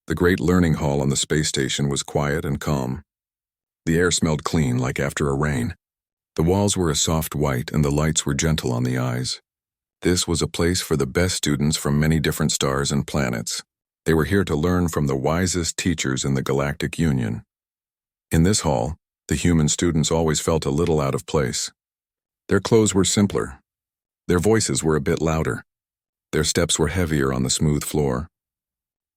The great learning hall on the space station was quiet and calm. The air smelled clean like after a rain. The walls were a soft white and the lights were gentle on the eyes. This was a place for the best students from many different stars and planets. They were here to learn from the wisest teachers in the Galactic Union. In this hall, the human students always felt a little out of place. Their clothes were simpler. Their voices were a bit louder. Their steps were heavier on the smooth floor.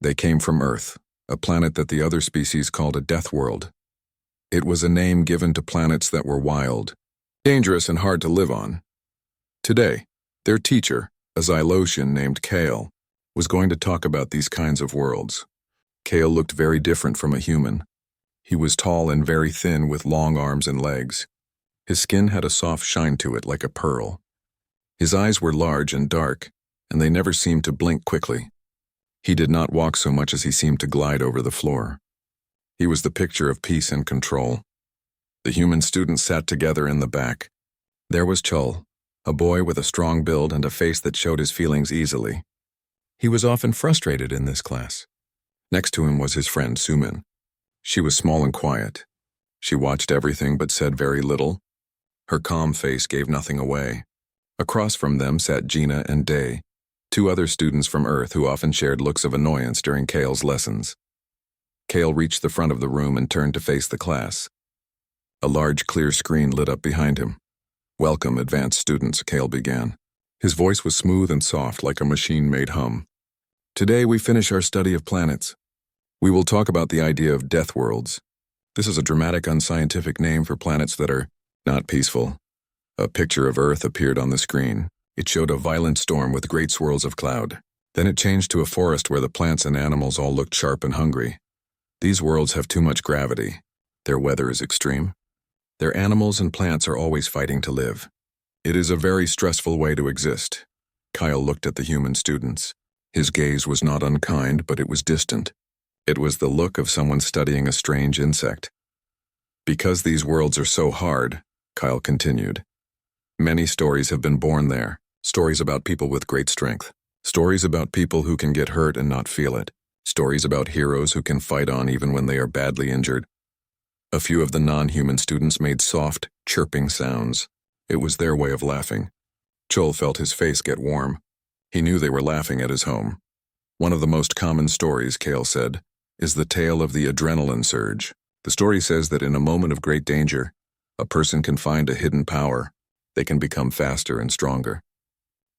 They came from Earth, a planet that the other species called a Deathworld. It was a name given to planets that were wild, dangerous and hard to live on. Today, their teacher, a Xylosian named Kale, was going to talk about these kinds of worlds. Kale looked very different from a human. He was tall and very thin with long arms and legs. His skin had a soft shine to it like a pearl. His eyes were large and dark, and they never seemed to blink quickly. He did not walk so much as he seemed to glide over the floor. He was the picture of peace and control. The human students sat together in the back. There was Chul, a boy with a strong build and a face that showed his feelings easily. He was often frustrated in this class. Next to him was his friend Sumin. She was small and quiet. She watched everything but said very little. Her calm face gave nothing away. Across from them sat Gina and Day, two other students from Earth who often shared looks of annoyance during Kale's lessons. Kale reached the front of the room and turned to face the class. A large clear screen lit up behind him. "Welcome, advanced students," Kale began. His voice was smooth and soft like a machine-made hum. "Today we finish our study of planets. We will talk about the idea of death worlds. This is a dramatic, unscientific name for planets that are not peaceful." A picture of Earth appeared on the screen. It showed a violent storm with great swirls of cloud. Then it changed to a forest where the plants and animals all looked sharp and hungry. These worlds have too much gravity. Their weather is extreme. Their animals and plants are always fighting to live. It is a very stressful way to exist. Kyle looked at the human students. His gaze was not unkind, but it was distant. It was the look of someone studying a strange insect. "Because these worlds are so hard," Kyle continued, "many stories have been born there. Stories about people with great strength. Stories about people who can get hurt and not feel it. Stories about heroes who can fight on even when they are badly injured." A few of the non-human students made soft, chirping sounds. It was their way of laughing. Chul felt his face get warm. He knew they were laughing at his home. "One of the most common stories," Kale said, "is the tale of the adrenaline surge. The story says that in a moment of great danger, a person can find a hidden power. They can become faster and stronger.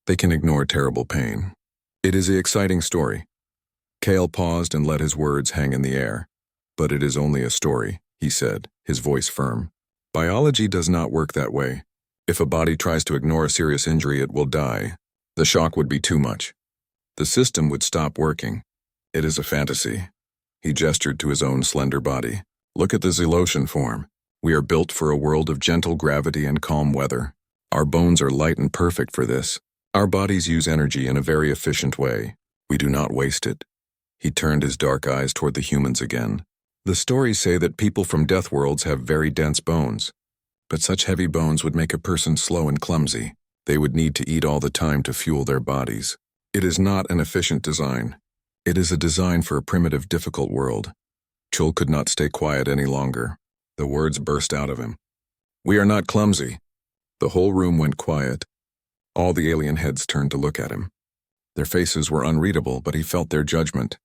They can ignore terrible pain. It is an exciting story." Kale paused and let his words hang in the air. "But it is only a story," he said, his voice firm. "Biology does not work that way. If a body tries to ignore a serious injury, it will die. The shock would be too much. The system would stop working. It is a fantasy." He gestured to his own slender body. "Look at the Xylosian form. We are built for a world of gentle gravity and calm weather. Our bones are light and perfect for this. Our bodies use energy in a very efficient way. We do not waste it." He turned his dark eyes toward the humans again. "The stories say that people from death worlds have very dense bones. But such heavy bones would make a person slow and clumsy. They would need to eat all the time to fuel their bodies. It is not an efficient design. It is a design for a primitive, difficult world." Chul could not stay quiet any longer. The words burst out of him. "We are not clumsy." The whole room went quiet. All the alien heads turned to look at him. Their faces were unreadable, but he felt their judgment.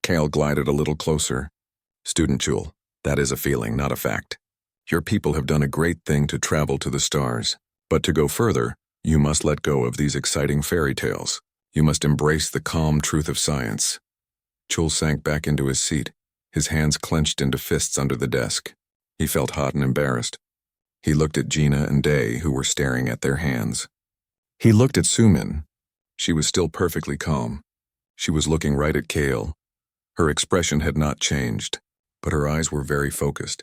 Kale glided a little closer. "Student Chul, that is a feeling, not a fact. Your people have done a great thing to travel to the stars. But to go further, you must let go of these exciting fairy tales. You must embrace the calm truth of science." Chul sank back into his seat, his hands clenched into fists under the desk. He felt hot and embarrassed. He looked at Gina and Day, who were staring at their hands. He looked at Sumin. She was still perfectly calm. She was looking right at Kale. Her expression had not changed, but her eyes were very focused.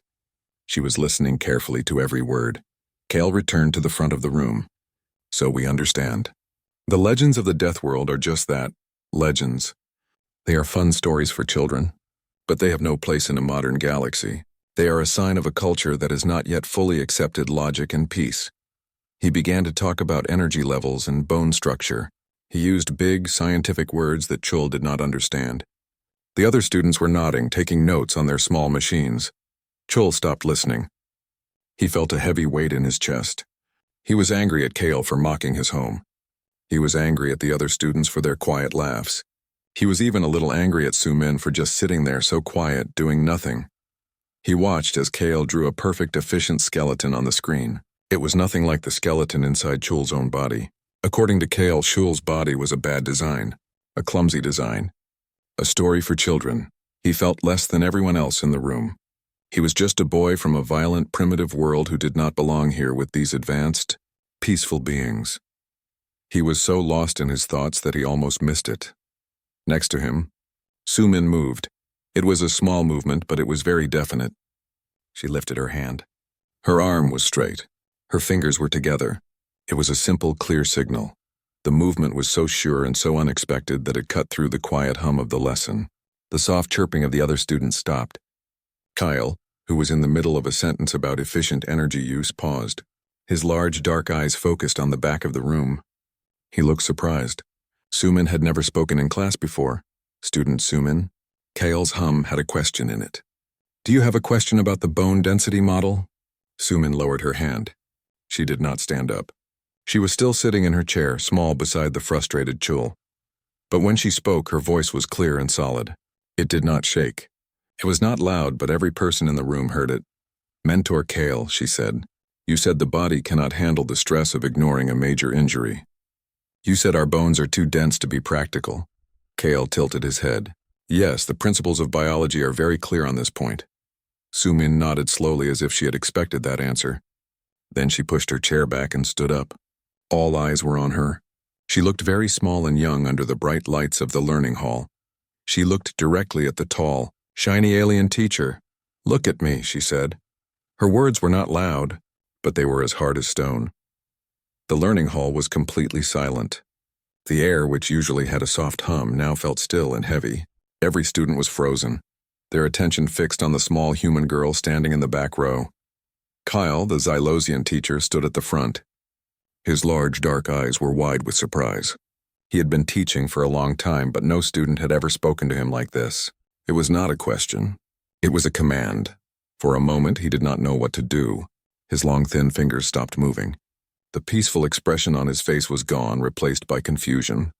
She was listening carefully to every word. Kale returned to the front of the room. "So we understand. The legends of the death world are just that, legends. They are fun stories for children, but they have no place in a modern galaxy. They are a sign of a culture that has not yet fully accepted logic and peace." He began to talk about energy levels and bone structure. He used big, scientific words that Chul did not understand. The other students were nodding, taking notes on their small machines. Chul stopped listening. He felt a heavy weight in his chest. He was angry at Kale for mocking his home. He was angry at the other students for their quiet laughs. He was even a little angry at Sumin for just sitting there so quiet, doing nothing. He watched as Kale drew a perfect, efficient skeleton on the screen. It was nothing like the skeleton inside Chul's own body. According to Kale, Chul's body was a bad design, a clumsy design, a story for children. He felt less than everyone else in the room. He was just a boy from a violent, primitive world who did not belong here with these advanced, peaceful beings. He was so lost in his thoughts that he almost missed it. Next to him, Sumin moved. It was a small movement, but it was very definite. She lifted her hand. Her arm was straight. Her fingers were together. It was a simple, clear signal. The movement was so sure and so unexpected that it cut through the quiet hum of the lesson. The soft chirping of the other students stopped. Kyle, who was in the middle of a sentence about efficient energy use, paused. His large, dark eyes focused on the back of the room. He looked surprised. Sumin had never spoken in class before. Student Sumin. Kale's hum had a question in it. Do you have a question about the bone density model? Sumin lowered her hand. She did not stand up. She was still sitting in her chair, small beside the frustrated Chul. But when she spoke, her voice was clear and solid. It did not shake. It was not loud, but every person in the room heard it. Mentor Kale, she said, you said the body cannot handle the stress of ignoring a major injury. You said our bones are too dense to be practical. Kale tilted his head. Yes, the principles of biology are very clear on this point. Sumin nodded slowly as if she had expected that answer. Then she pushed her chair back and stood up. All eyes were on her. She looked very small and young under the bright lights of the learning hall. She looked directly at the tall, shiny alien teacher. Look at me, she said. Her words were not loud, but they were as hard as stone. The learning hall was completely silent. The air, which usually had a soft hum, now felt still and heavy. Every student was frozen, their attention fixed on the small human girl standing in the back row. Kyle, the Xylosian teacher, stood at the front. His large, dark eyes were wide with surprise. He had been teaching for a long time, but no student had ever spoken to him like this. It was not a question. It was a command. For a moment, he did not know what to do. His long, thin fingers stopped moving. The peaceful expression on his face was gone, replaced by confusion.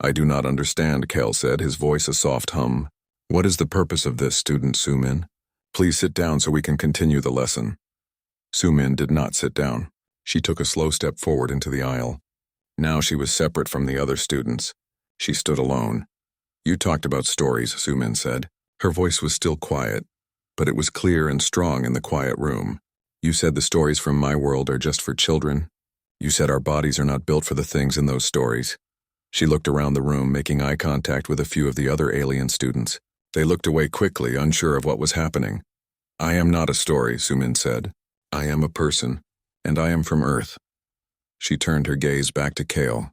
I do not understand, Kale said, his voice a soft hum. What is the purpose of this, student Sumin? Please sit down so we can continue the lesson. Sumin did not sit down. She took a slow step forward into the aisle. Now she was separate from the other students. She stood alone. You talked about stories, Sumin said. Her voice was still quiet, but it was clear and strong in the quiet room. You said the stories from my world are just for children. You said our bodies are not built for the things in those stories. She looked around the room, making eye contact with a few of the other alien students. They looked away quickly, unsure of what was happening. I am not a story, Sumin said. I am a person, and I am from Earth. She turned her gaze back to Kale.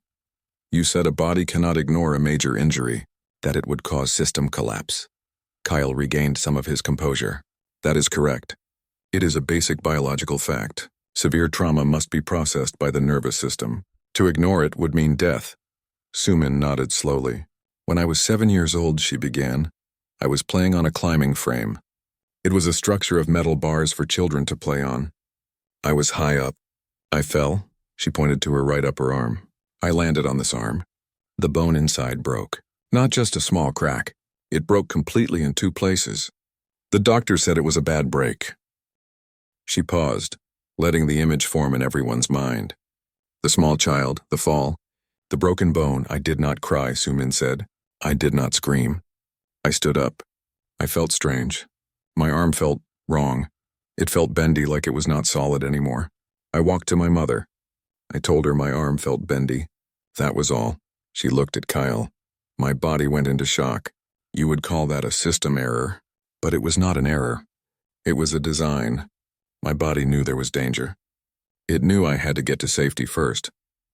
You said a body cannot ignore a major injury, that it would cause system collapse. Kyle regained some of his composure. That is correct. It is a basic biological fact. Severe trauma must be processed by the nervous system. To ignore it would mean death. Sumin nodded slowly. When I was 7 years old, she began, I was playing on a climbing frame. It was a structure of metal bars for children to play on. I was high up. I fell. She pointed to her right upper arm. I landed on this arm. The bone inside broke. Not just a small crack. It broke completely in 2 places. The doctor said it was a bad break. She paused, letting the image form in everyone's mind. The small child, the fall, the broken bone. I did not cry, Sumin said. I did not scream. I stood up. I felt strange. My arm felt wrong. It felt bendy, like it was not solid anymore. I walked to my mother. I told her my arm felt bendy. That was all. She looked at Kyle. My body went into shock. You would call that a system error. But it was not an error. It was a design. My body knew there was danger. It knew I had to get to safety first.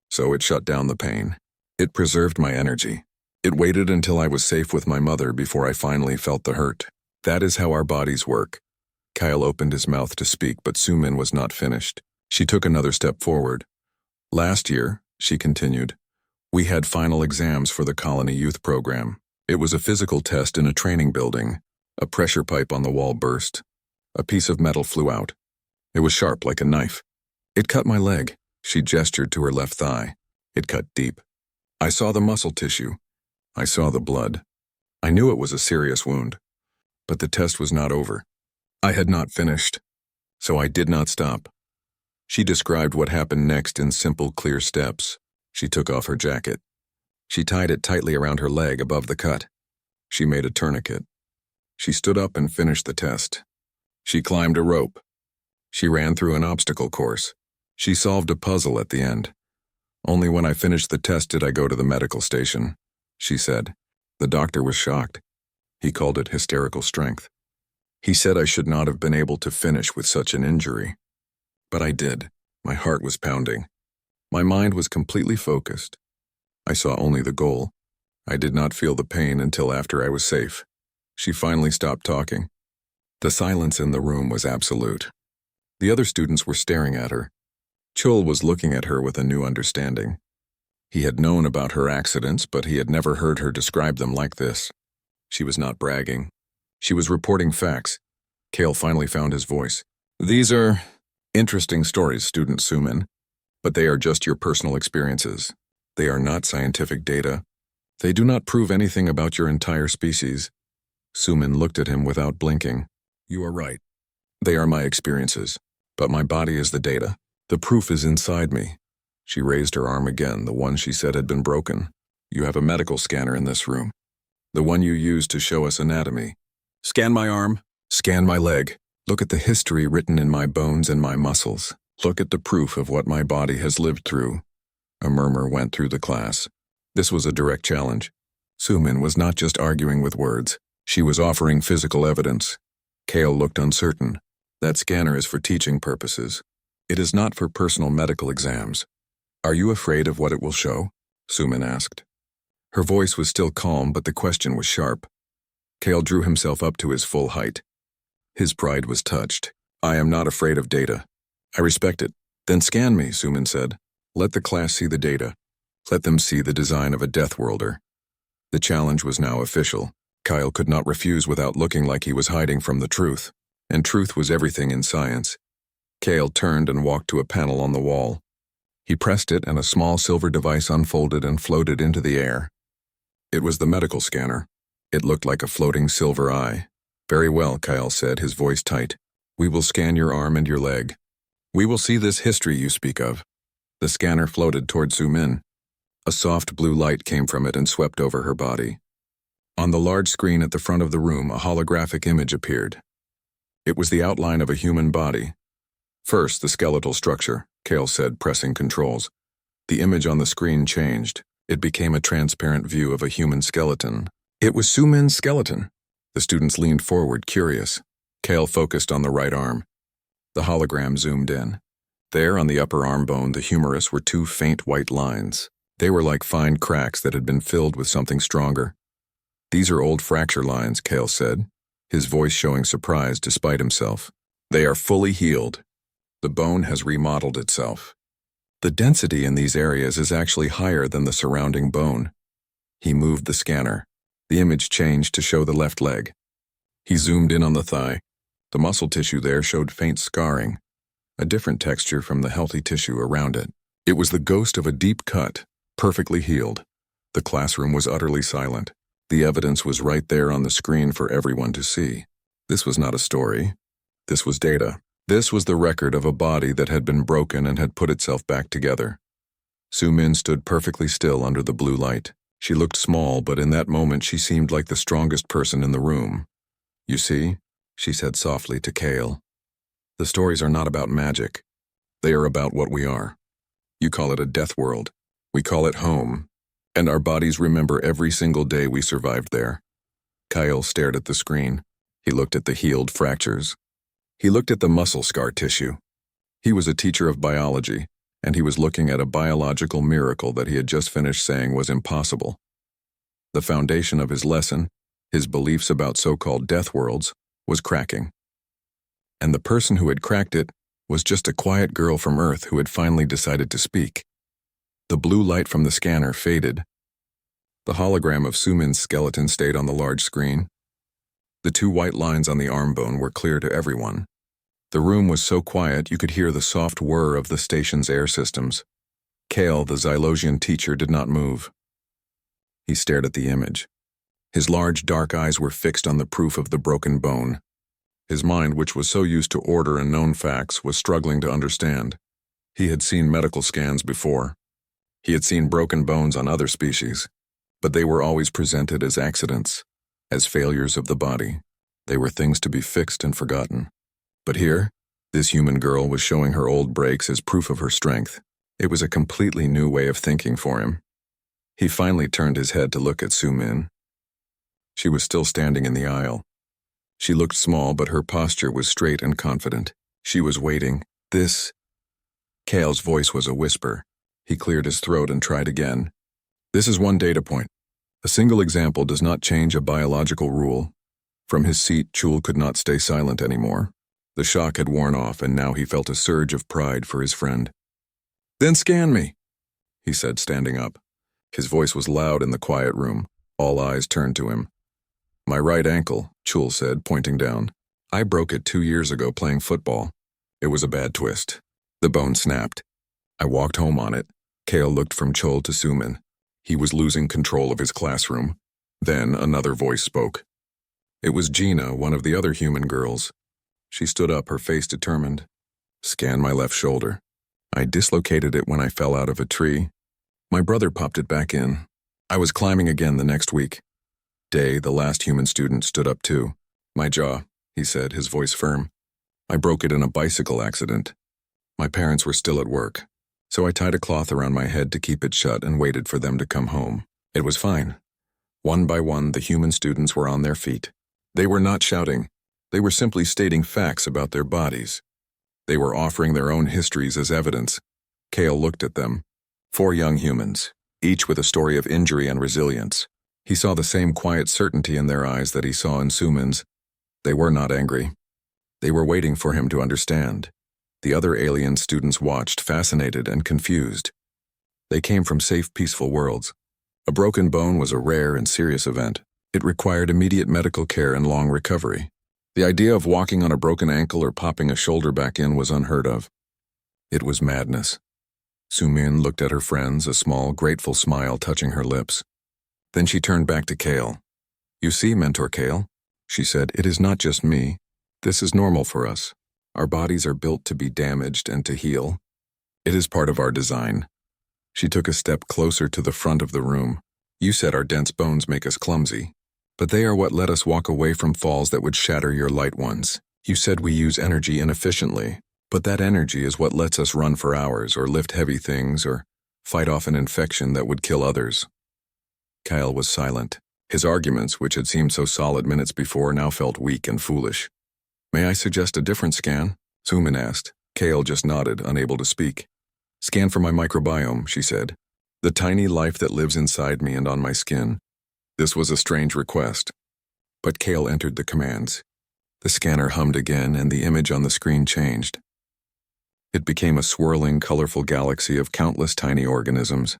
So it shut down the pain. It preserved my energy. It waited until I was safe with my mother before I finally felt the hurt. That is how our bodies work. Kyle opened his mouth to speak, but Sumin was not finished. She took another step forward. Last year, she continued, we had final exams for the colony youth program. It was a physical test in a training building. A pressure pipe on the wall burst. A piece of metal flew out. It was sharp like a knife. It cut my leg. She gestured to her left thigh. It cut deep. I saw the muscle tissue. I saw the blood. I knew it was a serious wound. But the test was not over. I had not finished. So I did not stop. She described what happened next in simple, clear steps. She took off her jacket. She tied it tightly around her leg above the cut. She made a tourniquet. She stood up and finished the test. She climbed a rope. She ran through an obstacle course. She solved a puzzle at the end. Only when I finished the test did I go to the medical station, she said. The doctor was shocked. He called it hysterical strength. He said I should not have been able to finish with such an injury. But I did. My heart was pounding. My mind was completely focused. I saw only the goal. I did not feel the pain until after I was safe. She finally stopped talking. The silence in the room was absolute. The other students were staring at her. Chul was looking at her with a new understanding. He had known about her accidents, but he had never heard her describe them like this. She was not bragging. She was reporting facts. Kale finally found his voice. These are interesting stories, Student Sumin, but they are just your personal experiences. They are not scientific data. They do not prove anything about your entire species. Sumin looked at him without blinking. You are right. They are my experiences, but my body is the data. The proof is inside me. She raised her arm again, the one she said had been broken. You have a medical scanner in this room. The one you used to show us anatomy. Scan my arm. Scan my leg. Look at the history written in my bones and my muscles. Look at the proof of what my body has lived through. A murmur went through the class. This was a direct challenge. Sumin was not just arguing with words. She was offering physical evidence. Kale looked uncertain. That scanner is for teaching purposes. It is not for personal medical exams. Are you afraid of what it will show? Sumin asked. Her voice was still calm, but the question was sharp. Kale drew himself up to his full height. His pride was touched. I am not afraid of data. I respect it. Then scan me, Sumin said. Let the class see the data. Let them see the design of a Deathworlder. The challenge was now official. Kyle could not refuse without looking like he was hiding from the truth. And truth was everything in science. Kale turned and walked to a panel on the wall. He pressed it and a small silver device unfolded and floated into the air. It was the medical scanner. It looked like a floating silver eye. Very well, Kyle said, his voice tight. We will scan your arm and your leg. We will see this history you speak of. The scanner floated toward Sumin. A soft blue light came from it and swept over her body. On the large screen at the front of the room, a holographic image appeared. It was the outline of a human body. First, the skeletal structure, Kale said, pressing controls. The image on the screen changed. It became a transparent view of a human skeleton. It was Sumin's skeleton. The students leaned forward, curious. Kale focused on the right arm. The hologram zoomed in. There, on the upper arm bone, the humerus, were two faint white lines. They were like fine cracks that had been filled with something stronger. These are old fracture lines, Kale said, his voice showing surprise despite himself. They are fully healed. The bone has remodeled itself. The density in these areas is actually higher than the surrounding bone. He moved the scanner. The image changed to show the left leg. He zoomed in on the thigh. The muscle tissue there showed faint scarring, a different texture from the healthy tissue around it. It was the ghost of a deep cut, perfectly healed. The classroom was utterly silent. The evidence was right there on the screen for everyone to see. This was not a story. This was data. This was the record of a body that had been broken and had put itself back together. Sumin stood perfectly still under the blue light. She looked small, but in that moment she seemed like the strongest person in the room. You see, she said softly to Kale. The stories are not about magic. They are about what we are. You call it a death world. We call it home. And our bodies remember every single day we survived there. Kyle stared at the screen. He looked at the healed fractures. He looked at the muscle scar tissue. He was a teacher of biology, and he was looking at a biological miracle that he had just finished saying was impossible. The foundation of his lesson, his beliefs about so-called death worlds, was cracking. And the person who had cracked it was just a quiet girl from Earth who had finally decided to speak. The blue light from the scanner faded. The hologram of Sumin's skeleton stayed on the large screen. The 2 white lines on the arm bone were clear to everyone. The room was so quiet you could hear the soft whir of the station's air systems. Kale, the Xylosian teacher, did not move. He stared at the image. His large dark eyes were fixed on the proof of the broken bone. His mind, which was so used to order and known facts, was struggling to understand. He had seen medical scans before. He had seen broken bones on other species, but they were always presented as accidents, as failures of the body. They were things to be fixed and forgotten. But here, this human girl was showing her old breaks as proof of her strength. It was a completely new way of thinking for him. He finally turned his head to look at Sumin. She was still standing in the aisle. She looked small, but her posture was straight and confident. She was waiting. Kale's voice was a whisper. He cleared his throat and tried again. This is one data point. A single example does not change a biological rule. From his seat, Chul could not stay silent anymore. The shock had worn off, and now he felt a surge of pride for his friend. Then scan me, he said, standing up. His voice was loud in the quiet room. All eyes turned to him. My right ankle, Chul said, pointing down. I broke it 2 years ago playing football. It was a bad twist. The bone snapped. I walked home on it. Kale looked from Chul to Sumin. He was losing control of his classroom. Then another voice spoke. It was Gina, one of the other human girls. She stood up, her face determined. Scan my left shoulder. I dislocated it when I fell out of a tree. My brother popped it back in. I was climbing again the next week. Day, the last human student, stood up too. My jaw, he said, his voice firm. I broke it in a bicycle accident. My parents were still at work, so I tied a cloth around my head to keep it shut and waited for them to come home. It was fine. One by one, the human students were on their feet. They were not shouting. They were simply stating facts about their bodies. They were offering their own histories as evidence. Kale looked at them. 4 young humans, each with a story of injury and resilience. He saw the same quiet certainty in their eyes that he saw in Sumin's. They were not angry. They were waiting for him to understand. The other alien students watched, fascinated and confused. They came from safe, peaceful worlds. A broken bone was a rare and serious event. It required immediate medical care and long recovery. The idea of walking on a broken ankle or popping a shoulder back in was unheard of. It was madness. Sumin looked at her friends, a small, grateful smile touching her lips. Then she turned back to Kale. You see, Mentor Kale, she said, it is not just me. This is normal for us. Our bodies are built to be damaged and to heal. It is part of our design. She took a step closer to the front of the room. You said our dense bones make us clumsy, but they are what let us walk away from falls that would shatter your light ones. You said we use energy inefficiently, but that energy is what lets us run for hours or lift heavy things or fight off an infection that would kill others. Kyle was silent. His arguments, which had seemed so solid minutes before, now felt weak and foolish. May I suggest a different scan? Sumin asked. Kale just nodded, unable to speak. Scan for my microbiome, she said. The tiny life that lives inside me and on my skin. This was a strange request. But Kale entered the commands. The scanner hummed again, and the image on the screen changed. It became a swirling, colorful galaxy of countless tiny organisms.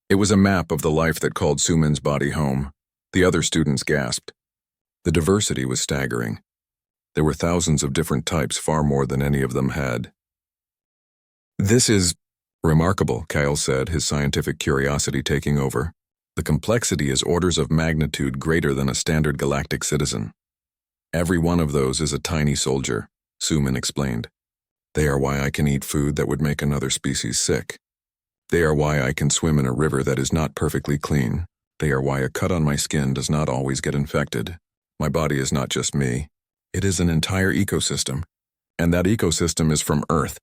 It was a map of the life that called Sumin's body home. The other students gasped. The diversity was staggering. There were thousands of different types, far more than any of them had. This is remarkable, Kyle said, his scientific curiosity taking over. The complexity is orders of magnitude greater than a standard galactic citizen. Every one of those is a tiny soldier, Sumin explained. They are why I can eat food that would make another species sick. They are why I can swim in a river that is not perfectly clean. They are why a cut on my skin does not always get infected. My body is not just me. It is an entire ecosystem. And that ecosystem is from Earth.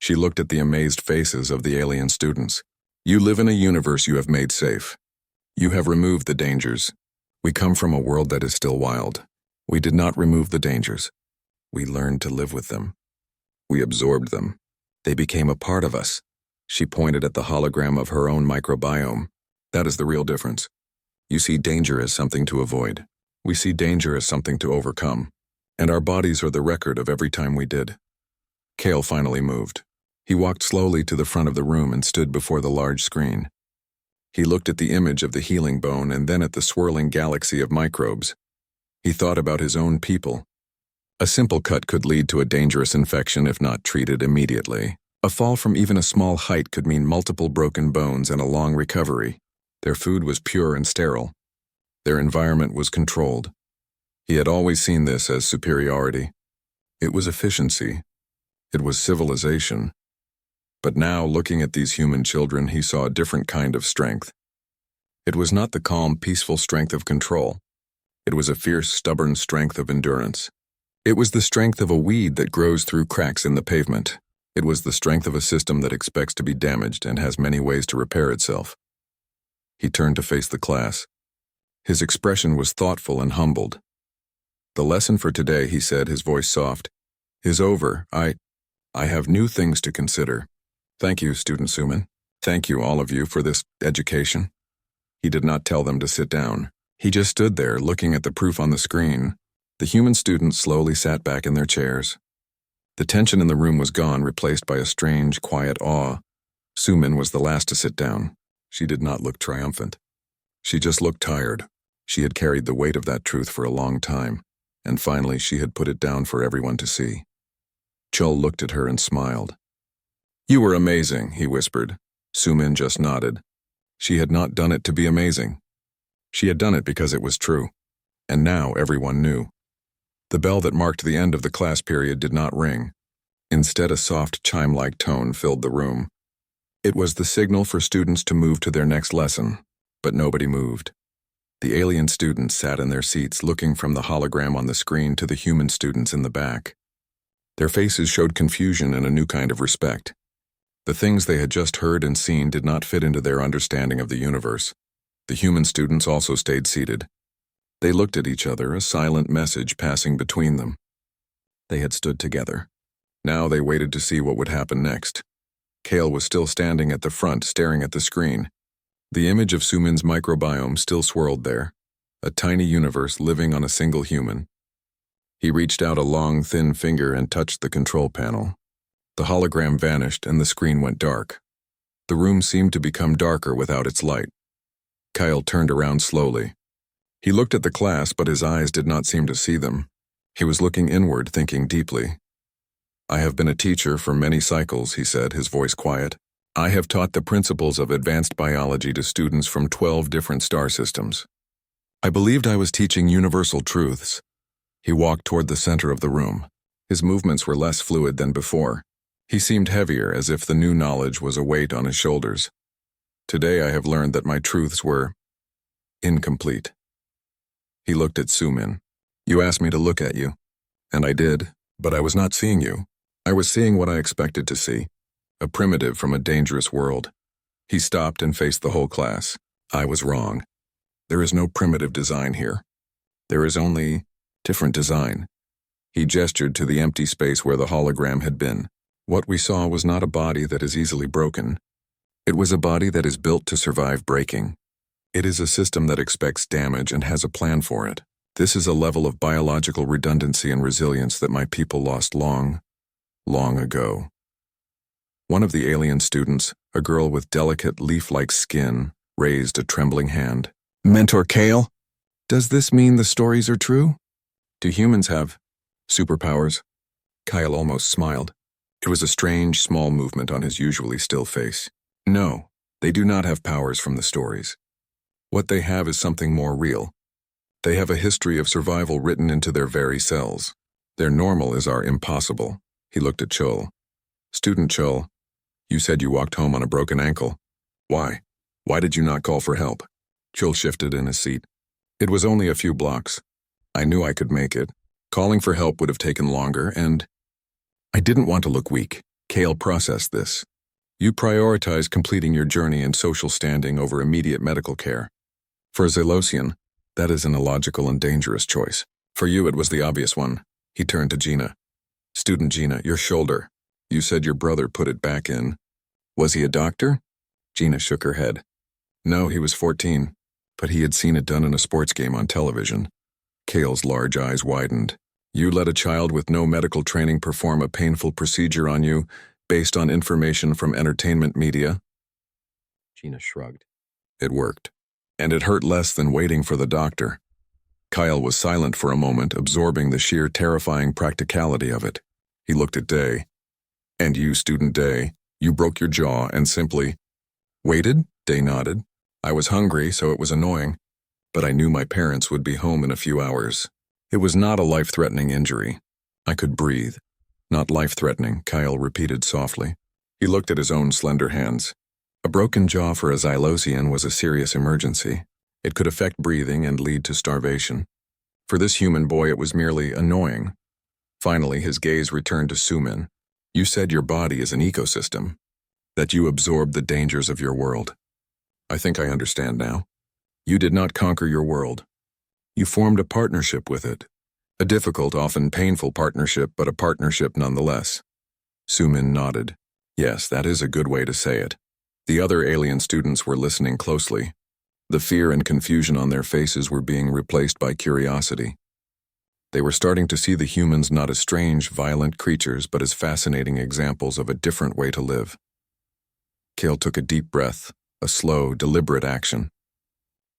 She looked at the amazed faces of the alien students. You live in a universe you have made safe. You have removed the dangers. We come from a world that is still wild. We did not remove the dangers. We learned to live with them. We absorbed them. They became a part of us. She pointed at the hologram of her own microbiome. That is the real difference. You see danger as something to avoid. We see danger as something to overcome. And our bodies are the record of every time we did. Kale finally moved. He walked slowly to the front of the room and stood before the large screen. He looked at the image of the healing bone and then at the swirling galaxy of microbes. He thought about his own people. A simple cut could lead to a dangerous infection if not treated immediately. A fall from even a small height could mean multiple broken bones and a long recovery. Their food was pure and sterile. Their environment was controlled. He had always seen this as superiority. It was efficiency. It was civilization. But now, looking at these human children, he saw a different kind of strength. It was not the calm, peaceful strength of control. It was a fierce, stubborn strength of endurance. It was the strength of a weed that grows through cracks in the pavement. It was the strength of a system that expects to be damaged and has many ways to repair itself. He turned to face the class. His expression was thoughtful and humbled. "The lesson for today," he said, his voice soft, "is over. I have new things to consider. Thank you, Student Suman. Thank you, all of you, for this education." He did not tell them to sit down. He just stood there, looking at the proof on the screen. The human students slowly sat back in their chairs. The tension in the room was gone, replaced by a strange, quiet awe. Suman was the last to sit down. She did not look triumphant. She just looked tired. She had carried the weight of that truth for a long time, and finally she had put it down for everyone to see. Chul looked at her and smiled. "You were amazing," he whispered. Suman just nodded. She had not done it to be amazing. She had done it because it was true. And now everyone knew. The bell that marked the end of the class period did not ring. Instead, a soft chime-like tone filled the room. It was the signal for students to move to their next lesson, but nobody moved. The alien students sat in their seats, looking from the hologram on the screen to the human students in the back. Their faces showed confusion and a new kind of respect. The things they had just heard and seen did not fit into their understanding of the universe. The human students also stayed seated. They looked at each other, a silent message passing between them. They had stood together. Now they waited to see what would happen next. Kale was still standing at the front, staring at the screen. The image of Suman's microbiome still swirled there, a tiny universe living on a single human. He reached out a long, thin finger and touched the control panel. The hologram vanished and the screen went dark. The room seemed to become darker without its light. Kyle turned around slowly. He looked at the class, but his eyes did not seem to see them. He was looking inward, thinking deeply. "I have been a teacher for many cycles," he said, his voice quiet. "I have taught the principles of advanced biology to students from 12 different star systems. I believed I was teaching universal truths." He walked toward the center of the room. His movements were less fluid than before. He seemed heavier, as if the new knowledge was a weight on his shoulders. "Today I have learned that my truths were incomplete." He looked at Suman. "You asked me to look at you, and I did, but I was not seeing you. I was seeing what I expected to see, a primitive from a dangerous world." He stopped and faced the whole class. "I was wrong. There is no primitive design here. There is only different design." He gestured to the empty space where the hologram had been. "What we saw was not a body that is easily broken. It was a body that is built to survive breaking. It is a system that expects damage and has a plan for it. This is a level of biological redundancy and resilience that my people lost long, long ago." One of the alien students, a girl with delicate leaf-like skin, raised a trembling hand. "Mentor Kale, does this mean the stories are true? Do humans have superpowers?" Kyle almost smiled. It was a strange, small movement on his usually still face. "No, they do not have powers from the stories. What they have is something more real. They have a history of survival written into their very cells. Their normal is our impossible." He looked at Chul. "Student Chul, you said you walked home on a broken ankle. Why? Why did you not call for help?" Chul shifted in his seat. "It was only a few blocks. I knew I could make it. Calling for help would have taken longer, and I didn't want to look weak." Kale processed this. "You prioritize completing your journey and social standing over immediate medical care. For a Zelosian, that is an illogical and dangerous choice. For you, it was the obvious one." He turned to Gina. "Student Gina, your shoulder. You said your brother put it back in. Was he a doctor?" Gina shook her head. "No, he was 14, but he had seen it done in a sports game on television." Kale's large eyes widened. "You let a child with no medical training perform a painful procedure on you based on information from entertainment media?" Gina shrugged. It worked. And it hurt less than waiting for the doctor. Kyle was silent for a moment, absorbing the sheer terrifying practicality of it. He looked at Day. And you, Student Day, you broke your jaw and simply waited? Day nodded. I was hungry, so it was annoying. But I knew my parents would be home in a few hours. It was not a life-threatening injury. I could breathe. Not life-threatening, Kyle repeated softly. He looked at his own slender hands. A broken jaw for a Xylosian was a serious emergency. It could affect breathing and lead to starvation. For this human boy, it was merely annoying. Finally, his gaze returned to Sumin. You said your body is an ecosystem, that you absorb the dangers of your world. I think I understand now. You did not conquer your world. You formed a partnership with it. A difficult, often painful partnership, but a partnership nonetheless. Sumin nodded. Yes, that is a good way to say it. The other alien students were listening closely. The fear and confusion on their faces were being replaced by curiosity. They were starting to see the humans not as strange, violent creatures, but as fascinating examples of a different way to live. Kale took a deep breath, a slow, deliberate action.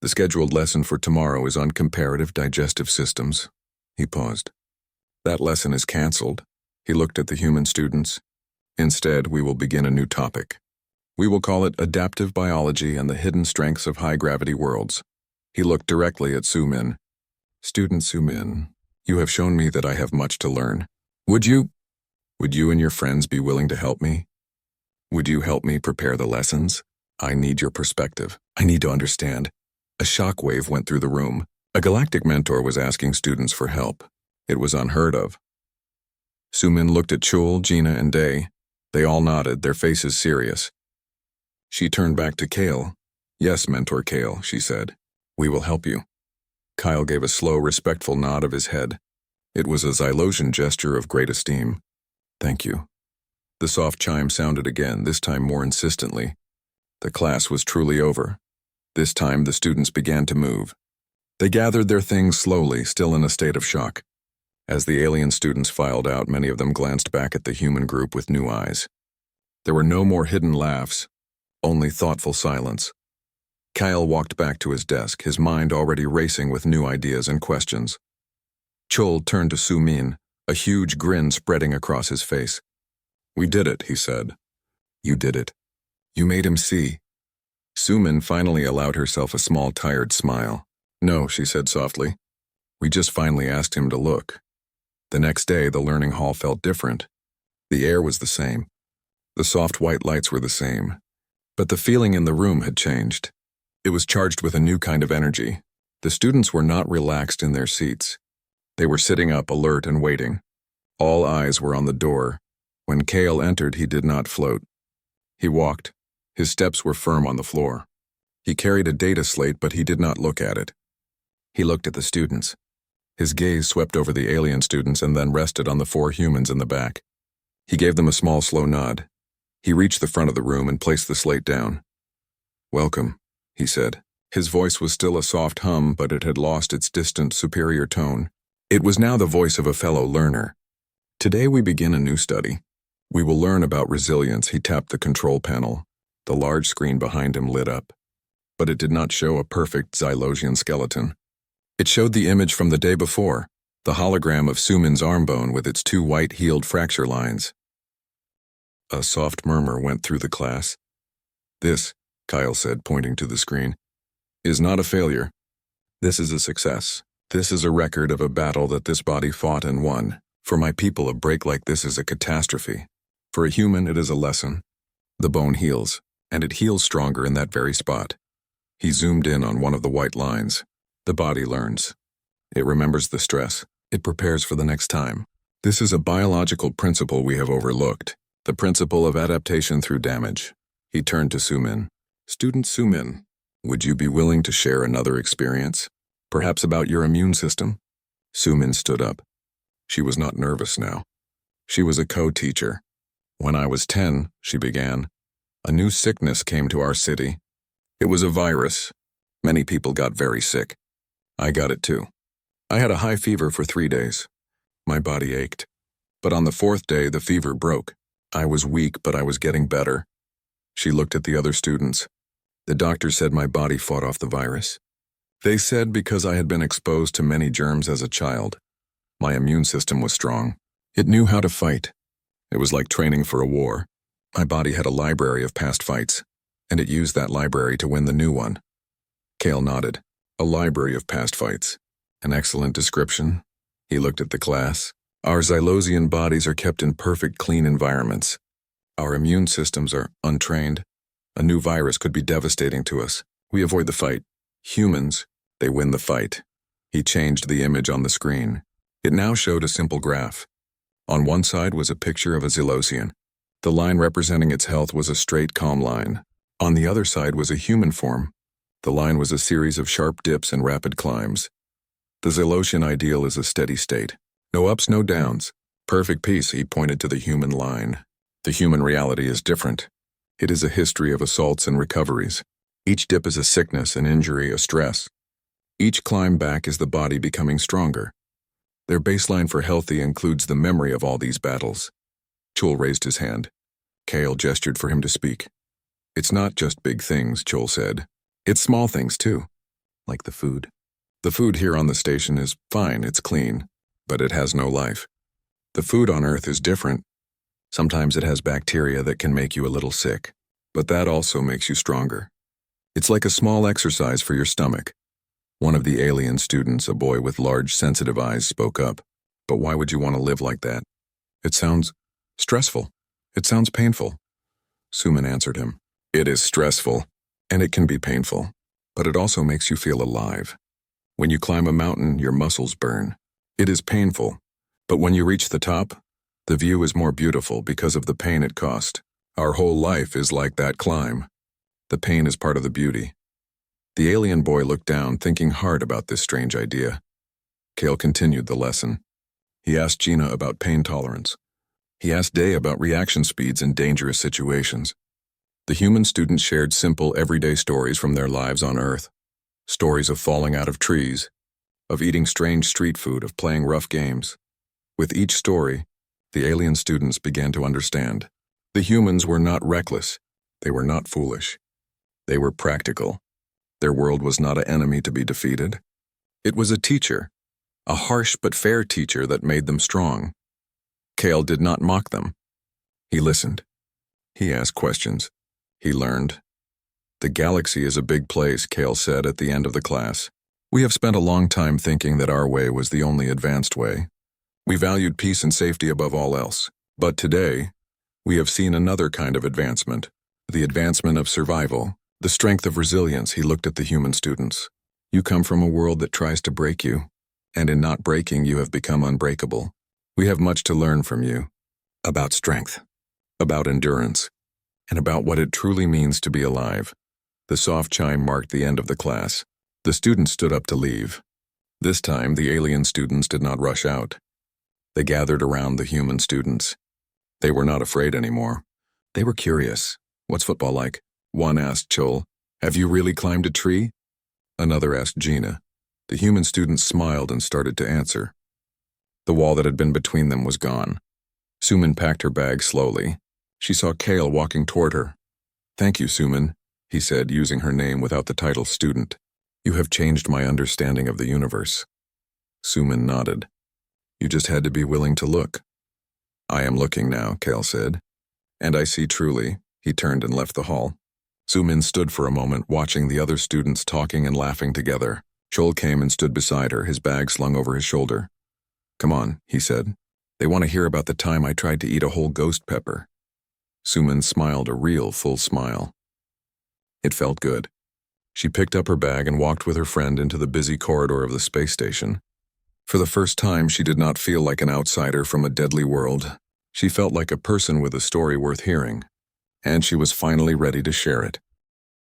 The scheduled lesson for tomorrow is on comparative digestive systems. He paused. That lesson is canceled. He looked at the human students. Instead, we will begin a new topic. We will call it Adaptive Biology and the Hidden Strengths of High-Gravity Worlds. He looked directly at Sumin. Student Sumin, you have shown me that I have much to learn. Would you and your friends be willing to help me? Would you help me prepare the lessons? I need your perspective. I need to understand. A shockwave went through the room. A galactic mentor was asking students for help. It was unheard of. Sumin looked at Chul, Gina, and Day. They all nodded, their faces serious. She turned back to Kale. Yes, Mentor Kale, she said. We will help you. Kyle gave a slow, respectful nod of his head. It was a Xylosian gesture of great esteem. Thank you. The soft chime sounded again, this time more insistently. The class was truly over. This time the students began to move. They gathered their things slowly, still in a state of shock. As the alien students filed out, many of them glanced back at the human group with new eyes. There were no more hidden laughs, only thoughtful silence. Kyle walked back to his desk, his mind already racing with new ideas and questions. Chul turned to Sumin, a huge grin spreading across his face. We did it, he said. You did it. You made him see. Sumin finally allowed herself a small, tired smile. No, she said softly. We just finally asked him to look. The next day, the learning hall felt different. The air was the same. The soft white lights were the same. But the feeling in the room had changed. It was charged with a new kind of energy. The students were not relaxed in their seats. They were sitting up, alert and waiting. All eyes were on the door. When Kale entered, he did not float. He walked. His steps were firm on the floor. He carried a data slate, but he did not look at it. He looked at the students. His gaze swept over the alien students and then rested on the 4 humans in the back. He gave them a small, slow nod. He reached the front of the room and placed the slate down. Welcome, he said. His voice was still a soft hum, but it had lost its distant, superior tone. It was now the voice of a fellow learner. Today we begin a new study. We will learn about resilience. He tapped the control panel. The large screen behind him lit up. But it did not show a perfect Xylosian skeleton. It showed the image from the day before, the hologram of Sumin's arm bone with its 2 white-healed fracture lines. A soft murmur went through the class. This, Kyle said, pointing to the screen, is not a failure. This is a success. This is a record of a battle that this body fought and won. For my people, a break like this is a catastrophe. For a human, it is a lesson. The bone heals, and it heals stronger in that very spot. He zoomed in on one of the white lines. The body learns. It remembers the stress. It prepares for the next time. This is a biological principle we have overlooked. The principle of adaptation through damage. He turned to Sumin. Student Sumin, would you be willing to share another experience? Perhaps about your immune system? Sumin stood up. She was not nervous now. She was a co-teacher. When I was 10, she began, a new sickness came to our city. It was a virus. Many people got very sick. I got it too. I had a high fever for 3 days. My body ached. But on the 4th day, the fever broke. I was weak, but I was getting better. She looked at the other students. The doctor said my body fought off the virus. They said because I had been exposed to many germs as a child, my immune system was strong. It knew how to fight. It was like training for a war. My body had a library of past fights, and it used that library to win the new one. Cale nodded. A library of past fights. An excellent description. He looked at the class. Our Xylosian bodies are kept in perfect, clean environments. Our immune systems are untrained. A new virus could be devastating to us. We avoid the fight. Humans, they win the fight. He changed the image on the screen. It now showed a simple graph. On one side was a picture of a Xylosian. The line representing its health was a straight, calm line. On the other side was a human form. The line was a series of sharp dips and rapid climbs. The Xylosian ideal is a steady state. No ups, no downs. Perfect peace, he pointed to the human line. The human reality is different. It is a history of assaults and recoveries. Each dip is a sickness, an injury, a stress. Each climb back is the body becoming stronger. Their baseline for healthy includes the memory of all these battles. Chul raised his hand. Cale gestured for him to speak. It's not just big things, Chul said. It's small things, too. Like the food. The food here on the station is fine, it's clean, but it has no life. The food on Earth is different. Sometimes it has bacteria that can make you a little sick, but that also makes you stronger. It's like a small exercise for your stomach. One of the alien students, a boy with large, sensitive eyes, spoke up. But why would you want to live like that? It sounds stressful. It sounds painful. Suman answered him. It is stressful, and it can be painful, but it also makes you feel alive. When you climb a mountain, your muscles burn. It is painful, but when you reach the top, the view is more beautiful because of the pain it cost. Our whole life is like that climb. The pain is part of the beauty. The alien boy looked down, thinking hard about this strange idea. Cale continued the lesson. He asked Gina about pain tolerance. He asked Day about reaction speeds in dangerous situations. The human students shared simple, everyday stories from their lives on Earth. Stories of falling out of trees, of eating strange street food, of playing rough games. With each story, the alien students began to understand. The humans were not reckless. They were not foolish. They were practical. Their world was not an enemy to be defeated. It was a teacher, a harsh but fair teacher that made them strong. Cale did not mock them. He listened. He asked questions. He learned. The galaxy is a big place, Cale said at the end of the class. We have spent a long time thinking that our way was the only advanced way. We valued peace and safety above all else. But today, we have seen another kind of advancement, the advancement of survival. The strength of resilience. He looked at the human students. You come from a world that tries to break you, and in not breaking you have become unbreakable. We have much to learn from you. About strength, about endurance, and about what it truly means to be alive. The soft chime marked the end of the class. The students stood up to leave. This time, the alien students did not rush out. They gathered around the human students. They were not afraid anymore. They were curious. What's football like? One asked Chul. Have you really climbed a tree? Another asked Gina. The human student smiled and started to answer. The wall that had been between them was gone. Suman packed her bag slowly. She saw Cale walking toward her. Thank you, Suman, he said, using her name without the title student. You have changed my understanding of the universe. Suman nodded. You just had to be willing to look. I am looking now, Cale said. And I see truly. He turned and left the hall. Suman stood for a moment, watching the other students talking and laughing together. Chul came and stood beside her, his bag slung over his shoulder. Come on, he said. They want to hear about the time I tried to eat a whole ghost pepper. Suman smiled a real full smile. It felt good. She picked up her bag and walked with her friend into the busy corridor of the space station. For the first time, she did not feel like an outsider from a deadly world. She felt like a person with a story worth hearing. And she was finally ready to share it.